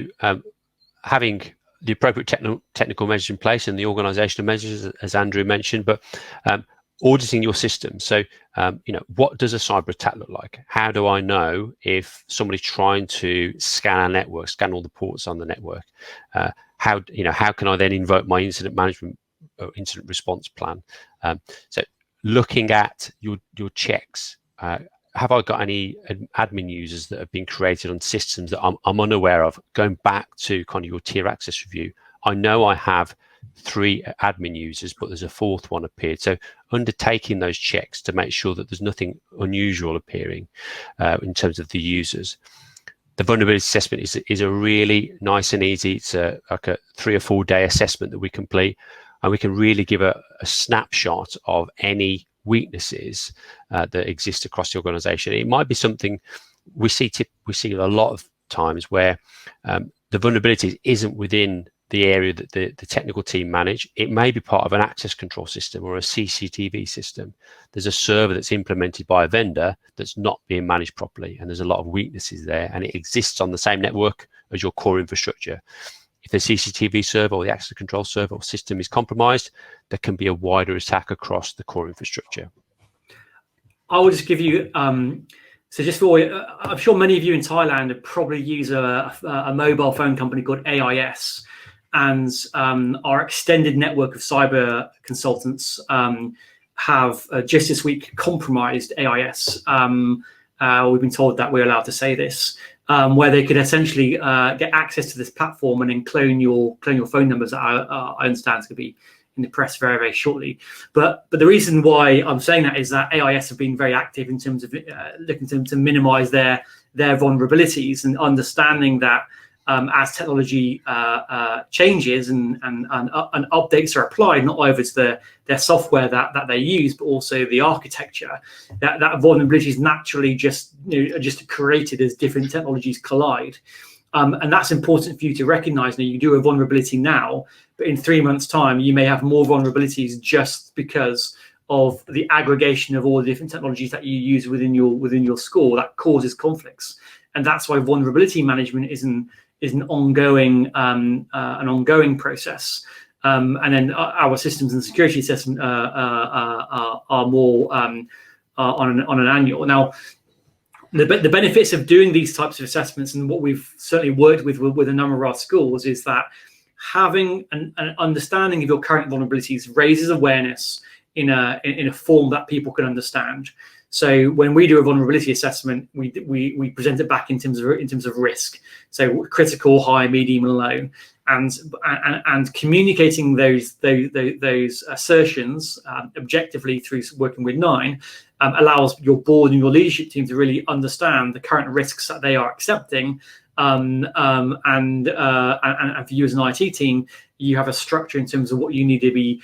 having the appropriate technical measures in place and the organizational measures, as Andrew mentioned, but auditing your system. So, you know, what does a cyber attack look like? How do I know if somebody's trying to scan our network, scan all the ports on the network? How can I then invoke my incident management or incident response plan? So looking at your checks, have I got any admin users that have been created on systems that I'm unaware of? Going back to kind of your tier access review, I know I have 3 admin users, but there's a 4th one appeared. So undertaking those checks to make sure that there's nothing unusual appearing in terms of the users. The vulnerability assessment is a really nice and easy, it's like a 3 or 4 day assessment that we complete, and we can really give a snapshot of any weaknesses that exist across the organization. It might be something we see a lot of times where the vulnerability isn't within the area that the technical team manage. It may be part of an access control system or a CCTV system. There's a server that's implemented by a vendor that's not being managed properly, and there's a lot of weaknesses there, and it exists on the same network as your core infrastructure. If the CCTV server or the access control server or system is compromised, there can be a wider attack across the core infrastructure. I will just give you, so just for, I'm sure many of you in Thailand probably use a mobile phone company called AIS, and our extended network of cyber consultants have just this week compromised AIS. We've been told that we're allowed to say this, where they could essentially get access to this platform and then clone your phone numbers. I understand it's going to be in the press very, very shortly. But the reason why I'm saying that is that AIS have been very active in terms of looking to minimize their vulnerabilities, and understanding that as technology changes and updates are applied, not over to their software that they use, but also the architecture, that vulnerability is naturally just created as different technologies collide. And that's important for you to recognize. Now, you do a vulnerability now, but in 3 months' time, you may have more vulnerabilities just because of the aggregation of all the different technologies that you use within your school that causes conflicts. And that's why vulnerability management is an ongoing process. And then our systems and security assessment are more on an annual. Now, the benefits of doing these types of assessments, and what we've certainly worked with a number of our schools, is that having an understanding of your current vulnerabilities raises awareness in a form that people can understand. So when we do a vulnerability assessment, we present it back in terms of risk. So critical, high, medium, and low, and communicating those assertions objectively through working with 9 allows your board and your leadership team to really understand the current risks that they are accepting, and for you as an IT team, you have a structure in terms of what you need to be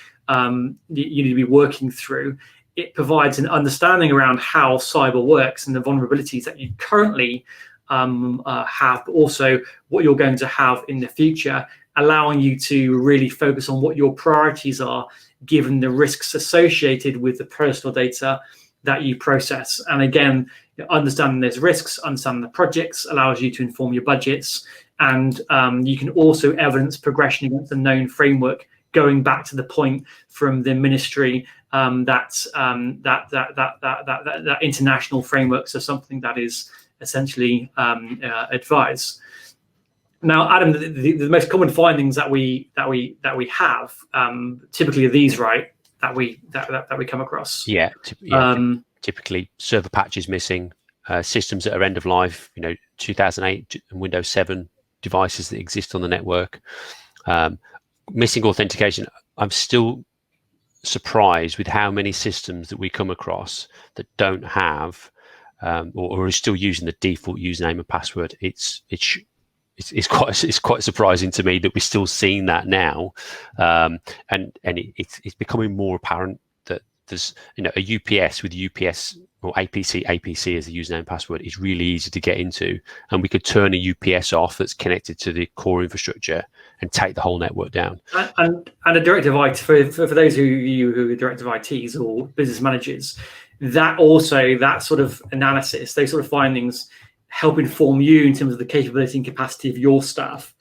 working through. It provides an understanding around how cyber works and the vulnerabilities that you currently have, but also what you're going to have in the future, allowing you to really focus on what your priorities are, given the risks associated with the personal data that you process. And again, understanding those risks, understanding the projects allows you to inform your budgets, and you can also evidence progression against a known framework, going back to the point from the ministry that international frameworks are something that is essentially advised. Now, Adam, the most common findings that we have typically are these, right? That we come across. Yeah. Typically, server patches missing, systems that are end of life. 2008 and Windows 7 devices that exist on the network, missing authentication. I'm still surprised with how many systems that we come across that don't have or are still using the default username and password. It's quite surprising to me that we're still seeing that now, and it's becoming more apparent that there's a UPS with UPS or APC as a username and password is really easy to get into, and we could turn a UPS off that's connected to the core infrastructure and take the whole network down. And a director of IT, for those who are director of ITs or business managers, that sort of analysis, those sort of findings help inform you in terms of the capability and capacity of your staff,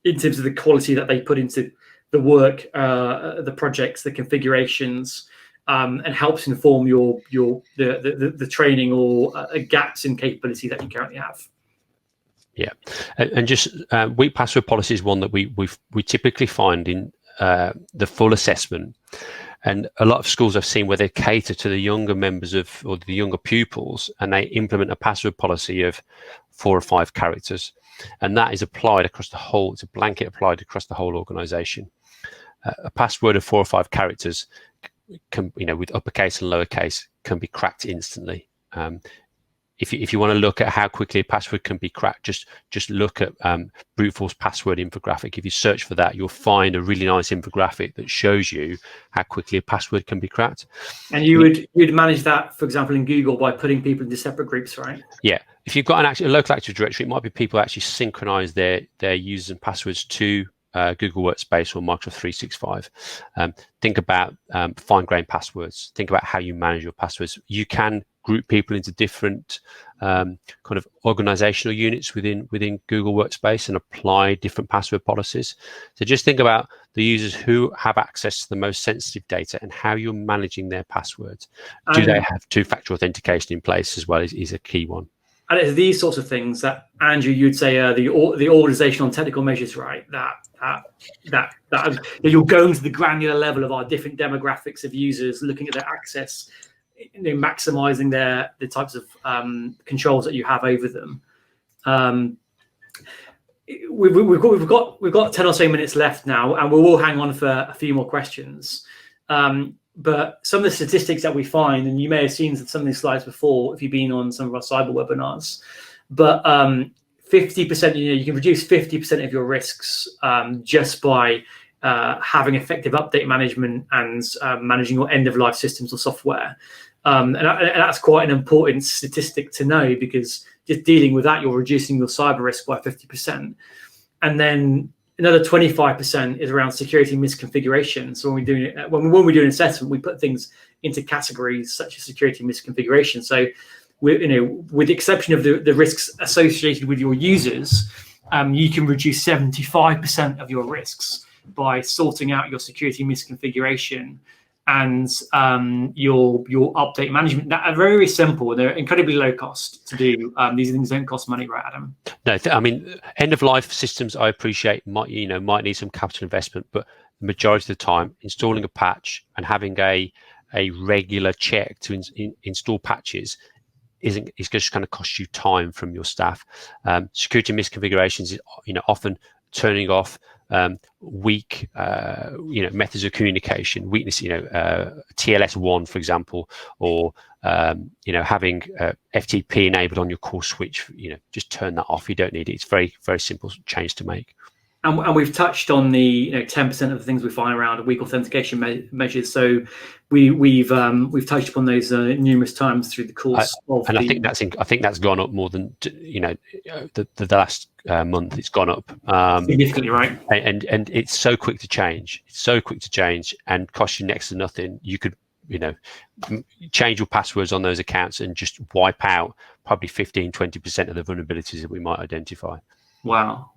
in terms of the quality that they put into the work, the projects, the configurations, and helps inform the training or gaps in capability that you currently have. Yeah, and just weak password policy is one that we typically find in the full assessment, and a lot of schools I've seen where they cater to the younger members or the younger pupils, and they implement a password policy of 4 or 5 characters, and that is applied across the whole. It's a blanket applied across the whole organisation. A password of 4 or 5 characters can, with uppercase and lowercase, can be cracked instantly. If you want to look at how quickly a password can be cracked, just look at brute force password infographic. If you search for that, you'll find a really nice infographic that shows you how quickly a password can be cracked. And you'd manage that, for example, in Google by putting people into separate groups, right? Yeah. If you've got a local Active Directory, it might be people actually synchronize their users and passwords to Google Workspace or Microsoft 365. Think about fine-grained passwords. Think about how you manage your passwords. You can group people into different kind of organizational units within Google Workspace and apply different password policies. So just think about the users who have access to the most sensitive data and how you're managing their passwords. Do they have 2-factor authentication in place as well is a key one. And it's these sorts of things that, Andrew, you'd say the organizational and technical measures, right? That you're going to the granular level of our different demographics of users, looking at their access, maximizing the types of controls that you have over them. We've got 10 or so minutes left now, and we will hang on for a few more questions. But some of the statistics that we find, and you may have seen some of these slides before if you've been on some of our cyber webinars, but 50%, you can reduce 50% of your risks just by having effective update management and managing your end-of-life systems or software. And that's quite an important statistic to know, because just dealing with that, you're reducing your cyber risk by 50%. And then another 25% is around security misconfiguration. So when we do an assessment, we put things into categories such as security misconfiguration. So with the exception of the risks associated with your users, you can reduce 75% of your risks by sorting out your security misconfiguration and your update management. That are very, very simple. They're incredibly low cost to do. These things don't cost money, right, Adam? No, I mean, end of life systems, I appreciate might need some capital investment, but the majority of the time, installing a patch and having a regular check to install patches is just going to cost you time from your staff. Security misconfigurations is often turning off weak, methods of communication, weakness, TLS1, for example, or having FTP enabled on your core switch, just turn that off. You don't need it. It's very, very simple change to make. And we've touched on the 10% of the things we find around weak authentication measures. So we've touched upon those numerous times through the course of. And I think that's gone up more than the last month. It's gone up significantly, right? And it's so quick to change. It's so quick to change and cost you next to nothing. You could change your passwords on those accounts and just wipe out probably 15-20% of the vulnerabilities that we might identify. Wow.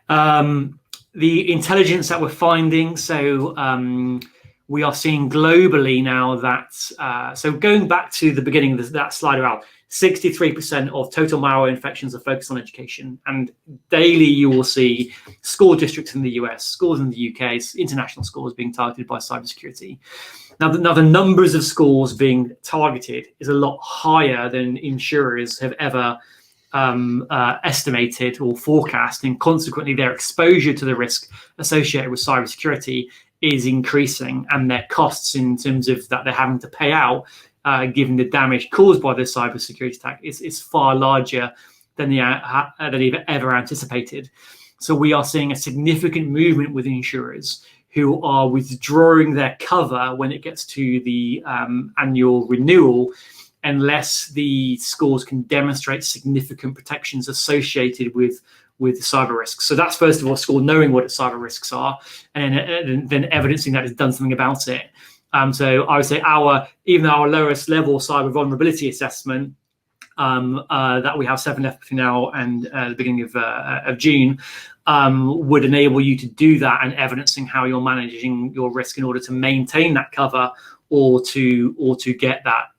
The intelligence that we're finding, so we are seeing globally now that, so going back to the beginning of that slide around, 63% of total malware infections are focused on education. And daily you will see school districts in the US, schools in the UK, international schools being targeted by cybersecurity. Now the numbers of schools being targeted is a lot higher than insurers have ever estimated or forecast, and consequently their exposure to the risk associated with cybersecurity is increasing, and their costs in terms of that they're having to pay out given the damage caused by this cybersecurity attack is far larger than they've ever anticipated. So we are seeing a significant movement with insurers who are withdrawing their cover when it gets to the annual renewal, unless the schools can demonstrate significant protections associated with cyber risks. So that's first of all, school knowing what its cyber risks are, and then evidencing that it's done something about it. So I would say even our lowest level cyber vulnerability assessment that we have 7 left between now and the beginning of June would enable you to do that, and evidencing how you're managing your risk in order to maintain that cover or to get that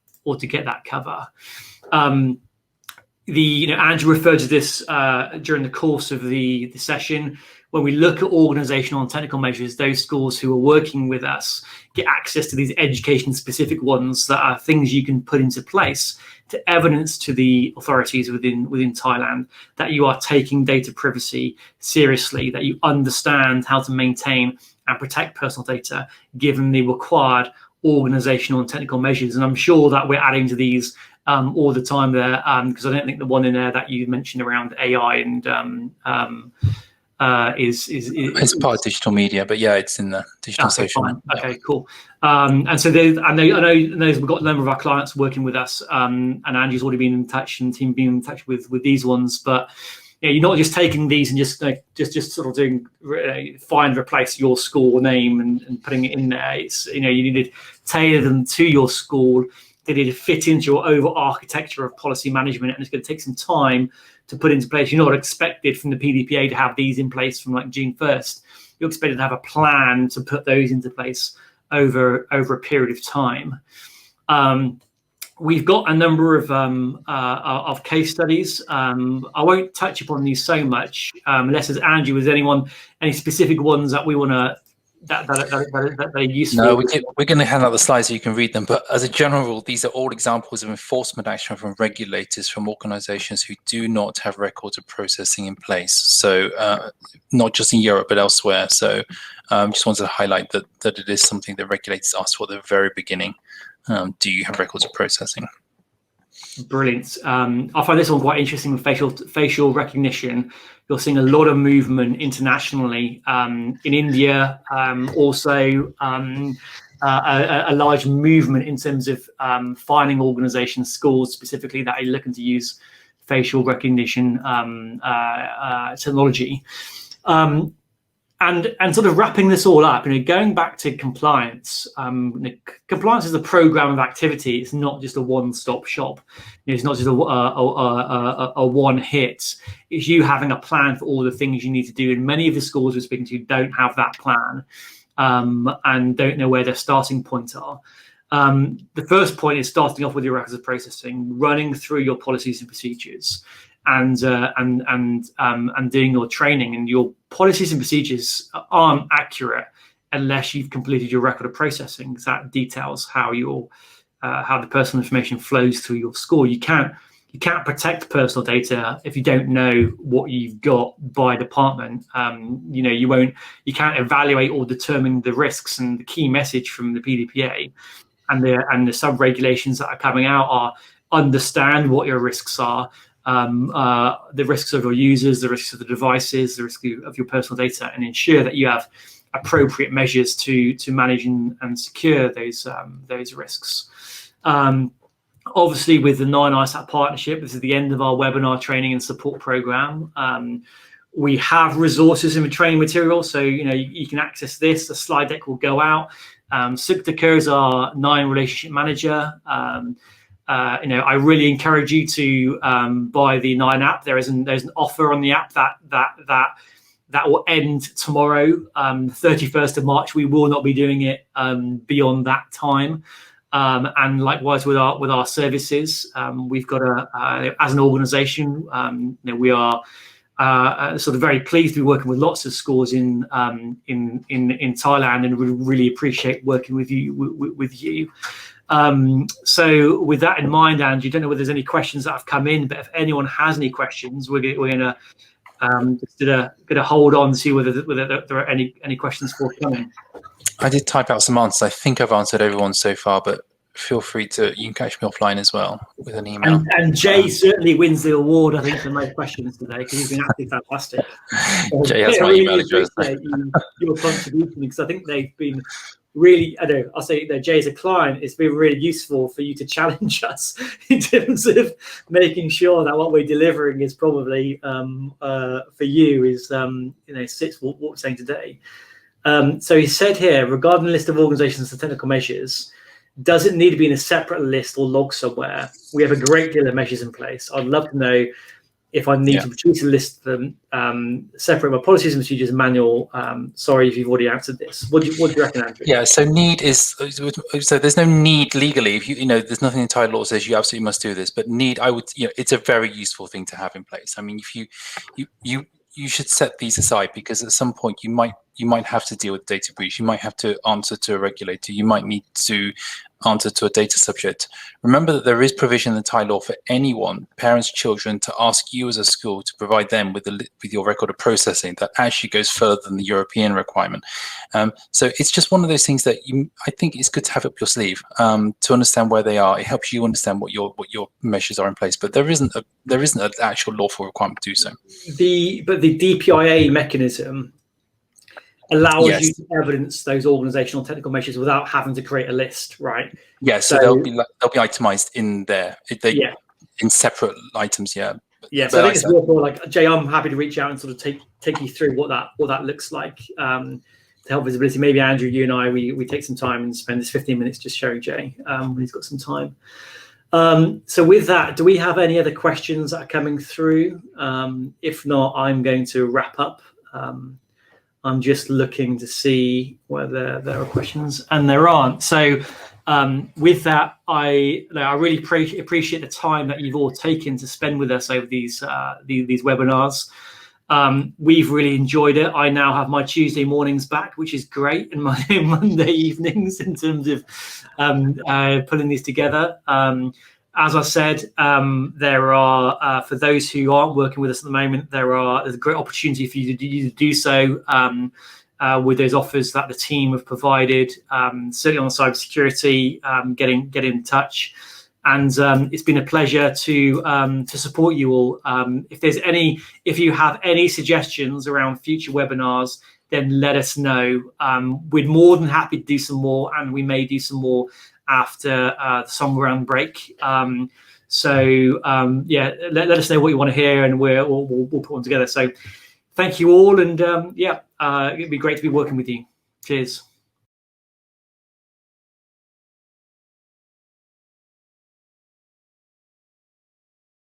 cover. Andrew referred to this during the course of the session. When we look at organizational and technical measures, those schools who are working with us get access to these education-specific ones that are things you can put into place to evidence to the authorities within Thailand that you are taking data privacy seriously, that you understand how to maintain and protect personal data given the required organizational and technical measures. And I'm sure that we're adding to these all the time there, because I don't think the one in there that you mentioned around AI and it's part of digital media, but yeah, it's in the digital social. Fine. Okay, cool. And so I know we've got a number of our clients working with us, and Andrew's already been in touch, and the team been in touch with these ones. But you're not just taking these and just sort of doing find, replace your school name and putting it in there. It's you need to tailor them to your school. They need to fit into your overall architecture of policy management, and it's going to take some time to put into place. You're not expected from the PDPA to have these in place from like June 1st. You're expected to have a plan to put those into place over a period of time. We've got a number of case studies. I won't touch upon these so much, unless as Andrew, is any specific ones that we want to that are useful? No, we're going to hand out the slides so you can read them. But as a general rule, these are all examples of enforcement action from regulators, from organizations who do not have records of processing in place. So not just in Europe, but elsewhere. So just wanted to highlight that it is something that regulators ask for at the very beginning. Do you have records of processing? Brilliant. I find this one quite interesting with facial recognition. You're seeing a lot of movement internationally. In India, also a large movement in terms of finding organizations, schools specifically, that are looking to use facial recognition technology. And sort of wrapping this all up, going back to compliance. Compliance is a program of activity. It's not just a one-stop shop. It's not just a one hit. It's you having a plan for all the things you need to do. And many of the schools we're speaking to don't have that plan and don't know where their starting points are. The first point is starting off with your records of processing, running through your policies and procedures, and doing your training. And your policies and procedures aren't accurate unless you've completed your record of processing, because that details how the personal information flows through your school. You can't you can't protect personal data if you don't know what you've got by department. You can't evaluate or determine the risks. And the key message from the PDPA and the sub regulations that are coming out are understand what your risks are, the risks of your users, the risks of the devices, the risk of your personal data, and ensure that you have appropriate measures to manage and secure those risks. Obviously, with the 9 ISAT partnership, this is the end of our webinar training and support program. We have resources in the training material, so you can access this. The slide deck will go out. Suktika is our 9 relationship manager. I really encourage you to buy the 9 app. There's an offer on the app that will end tomorrow, 31st of March. We will not be doing it beyond that time. And likewise with our services, we've got as an organisation, we are sort of very pleased to be working with lots of schools in Thailand, and we really appreciate working with you. So with that in mind, Andrew, don't know whether there's any questions that have come in, but if anyone has any questions, we're gonna just gonna hold on to see whether there are any questions forthcoming. I did type out some answers. I think I've answered everyone so far, but feel free you can catch me offline as well with an email. And Jay certainly wins the award, I think, for most questions today, because he's been absolutely fantastic. Jay has my email address. Your contribution, because I think they've been really, I'll say that Jay as a client, it's been really useful for you to challenge us in terms of making sure that what we're delivering is probably for you is sits what we're saying today. So he said here, regarding the list of organizations and technical measures, does it need to be in a separate list or log somewhere? We have a great deal of measures in place. I'd love to know if I need to produce a list of them, separate my policies and procedures manual. Sorry if you've already answered this. What do you reckon, Andrew? Yeah, so there's no need legally. If there's nothing in Thai law that says you absolutely must do this, but need, I would, it's a very useful thing to have in place. I mean, if you should set these aside, because at some point you might have to deal with data breach. You might have to answer to a regulator. You might need to answer to a data subject. Remember that there is provision in Thai law for anyone, parents, children, to ask you as a school to provide them with your record of processing that actually goes further than the European requirement. So it's just one of those things that I think it's good to have up your sleeve to understand where they are. It helps you understand what your measures are in place, but there isn't an actual lawful requirement to do so. But the DPIA mechanism allows you to evidence those organizational technical measures without having to create a list, right? Yeah, so they'll be itemized in there. In separate items, yeah. Yeah, so I think it's more Jay, I'm happy to reach out and sort of take you through what that looks like to help visibility. Maybe Andrew, you and I, we take some time and spend this 15 minutes just showing Jay when he's got some time. So with that, do we have any other questions that are coming through? If not, I'm going to wrap up. I'm just looking to see whether there are questions, and there aren't. So with that, I really appreciate the time that you've all taken to spend with us over these webinars. We've really enjoyed it. I now have my Tuesday mornings back, which is great, and my Monday evenings in terms of putting these together. As I said, there are, for those who aren't working with us at the moment, there's a great opportunity for you to do so with those offers that the team have provided, certainly on cybersecurity, get in touch. And it's been a pleasure to support you all. If you have any suggestions around future webinars, then let us know. We're more than happy to do some more, and we may do some more after the summer round break. Let us know what you want to hear, and we'll put one together. So thank you all, and it'd be great to be working with you. Cheers.